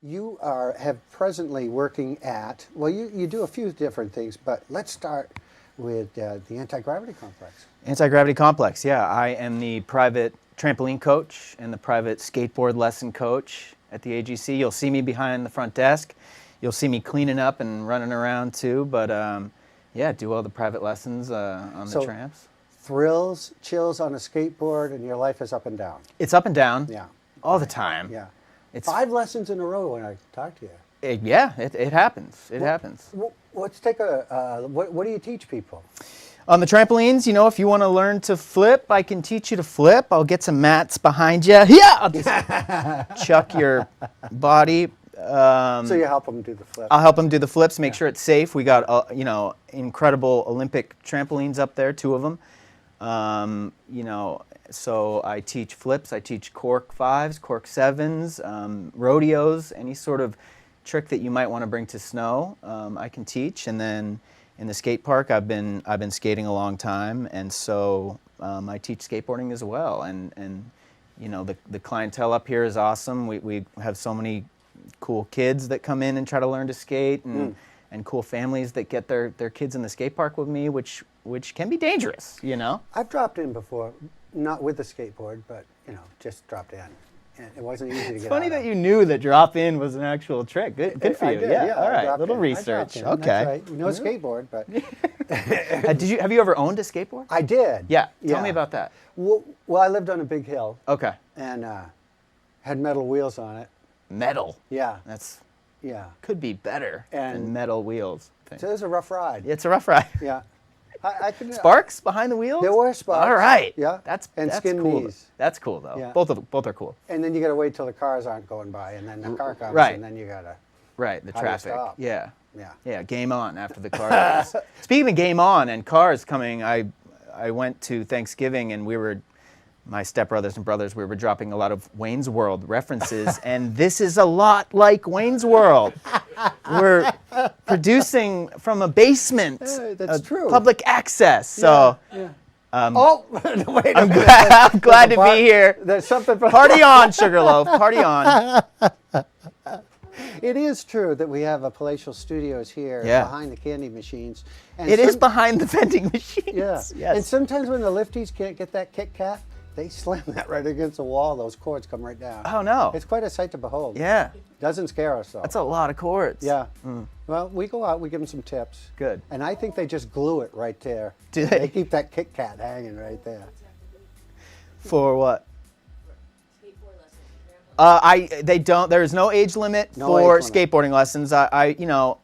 You have presently working at, well, you do a few different things, but let's start with the anti-gravity complex. Anti-gravity complex, yeah. I am the private trampoline coach and the private skateboard lesson coach at the AGC. You'll see me behind the front desk. You'll see me cleaning up and running around too, but yeah, do all the private lessons on the tramps. Thrills, chills on a skateboard, and your life is up and down. It's up and down, Yeah. all the time. Yeah. It's 5 lessons in a row when I talk to you. it happens. It happens. Let's take what do you teach people? On the trampolines, you know, if you want to learn to flip, I can teach you to flip. I'll get some mats behind you. Yeah, I'll just chuck your body. So you help them do the flip. I'll help them do the flips, make sure it's safe. We got, you know, incredible Olympic trampolines up there, 2 of them. You know, so I teach flips, I teach cork 5s, cork 7s, rodeos, any sort of trick that you might want to bring to snow, I can teach. And then in the skate park, I've been skating a long time, and so I teach skateboarding as well. And you know, the clientele up here is awesome. We have so many cool kids that come in and try to learn to skate, and cool families that get their kids in the skate park with me, which can be dangerous, you know? I've dropped in before, not with the skateboard, but, you know, just dropped in. And it wasn't easy to get It's out funny of. that you knew that drop in was an actual trick. Good for I you. did, Yeah. All I right. dropped Little in. I research. dropped in. Okay. That's right. No skateboard, but Have you ever owned a skateboard? I did. Yeah. Tell me about that. Well, I lived on a big hill Okay. and had metal wheels on it. Metal. Yeah, That's yeah. could be better than And- metal wheels. So it was a rough ride. It's a rough ride. Yeah. I could, Sparks behind the wheels? There were sparks. All right. Yeah. That's And that's skin cool. knees. That's cool though. Yeah. Both are cool. And then you got to wait till the cars aren't going by, and then the car comes, right. and then you got to. Right. The How do you traffic. stop? Yeah. Yeah. Yeah, game on after the car race. Speaking of game on and cars coming, I went to Thanksgiving and my stepbrothers and brothers, we were dropping a lot of Wayne's World references, and this is a lot like Wayne's World. We're producing from a basement. That's true. Public access. So Yeah. Oh, wait a I'm minute. glad to be here. There's something. Party on, Sugarloaf. Party on. It is true that we have a palatial studios here behind the candy machines. And It is behind the vending machines. Yeah. Yes. And sometimes when the lifties can't get that Kit Kat, they slam that right against the wall. Those cords come right down. Oh no. It's quite a sight to behold. Yeah. Doesn't scare us though. That's a lot of cords. Yeah. Well, we go out, we give them some tips. Good. And I think they just glue it right there. Do they? They keep that Kit Kat hanging right there. For what? They don't. There is no age limit No for age limit. skateboarding lessons. You know,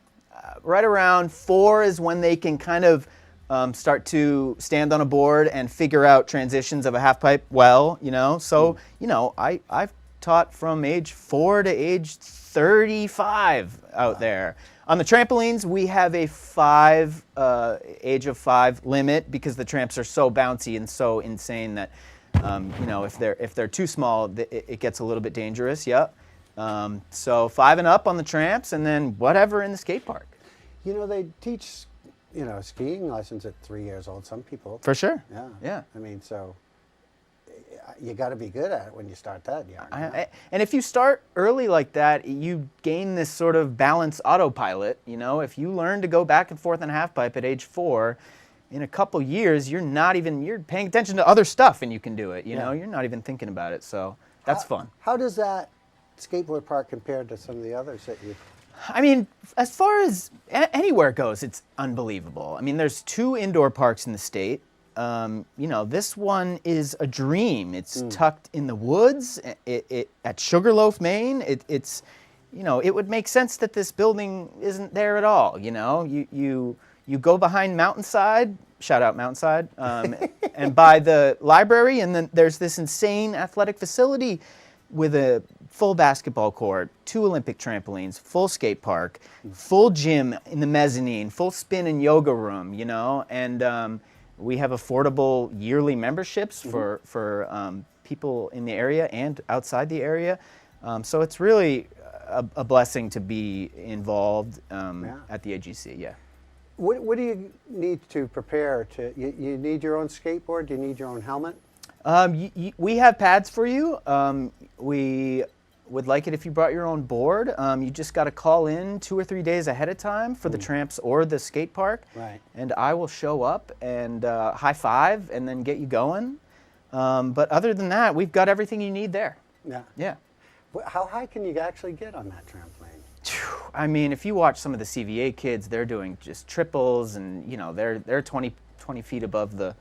right around 4 is when they can kind of start to stand on a board and figure out transitions of a half pipe well. You know, so you know, I've taught from age 4 to age 35 out there. On the trampolines, we have a age of 5 limit because the tramps are so bouncy and so insane that. You know, if they're too small, it gets a little bit dangerous. Yep. So 5 and up on the tramps, and then whatever in the skate park. You know, they teach, you know, skiing lessons at 3 years old. Some people. For sure. Yeah. Yeah. I mean, so you got to be good at it when you start that young. And if you start early like that, you gain this sort of balance autopilot. You know, if you learn to go back and forth in a half pipe at age 4. In a couple years, you're paying attention to other stuff and you can do it. You know, you're not even thinking about it. So that's fun. How does that skateboard park compare to some of the others that you? I mean, as far as anywhere goes, it's unbelievable. I mean, there's 2 indoor parks in the state. You know, this one is a dream. It's tucked in the woods at Sugarloaf, Maine. It's, you know, it would make sense that this building isn't there at all. You know, you go behind Mountainside, shout out Mountainside, and by the library, and then there's this insane athletic facility with a full basketball court, 2 Olympic trampolines, full skate park, full gym in the mezzanine, full spin and yoga room, you know, and we have affordable yearly memberships for people in the area and outside the area. So it's really a blessing to be involved at the AGC, yeah. What do you need to prepare to? You need your own skateboard. Do you need your own helmet? We have pads for you. We would like it if you brought your own board. You just got to call in 2 or 3 days ahead of time for the tramps or the skate park. Right. And I will show up and high five and then get you going. But other than that, we've got everything you need there. Yeah. Yeah. How high can you actually get on that trampoline? I mean, if you watch some of the CVA kids, they're doing just triples, and you know they're 20 feet above the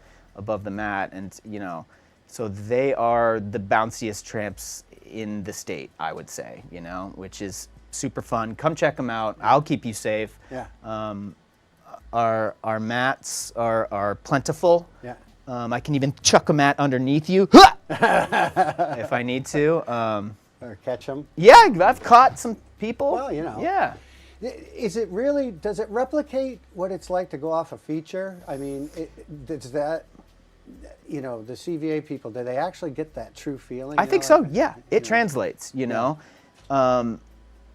mat, and you know, so they are the bounciest tramps in the state, I would say. You know, which is super fun. Come check them out. I'll keep you safe. Yeah. Our mats are plentiful. Yeah. I can even chuck a mat underneath you if I need to. Or catch them. Yeah, I've caught some people. Well, you know. Yeah. Is it really, does it replicate what it's like to go off a feature? I mean, does that, you know, the CVA people, do they actually get that true feeling? I think so, yeah. It translates, you know.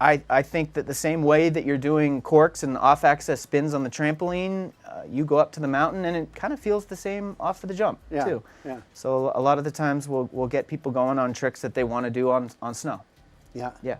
I think that the same way that you're doing corks and off-access spins on the trampoline, you go up to the mountain and it kind of feels the same off of the jump, too. Yeah. So a lot of the times we'll get people going on tricks that they want to do on snow. Yeah. Yeah.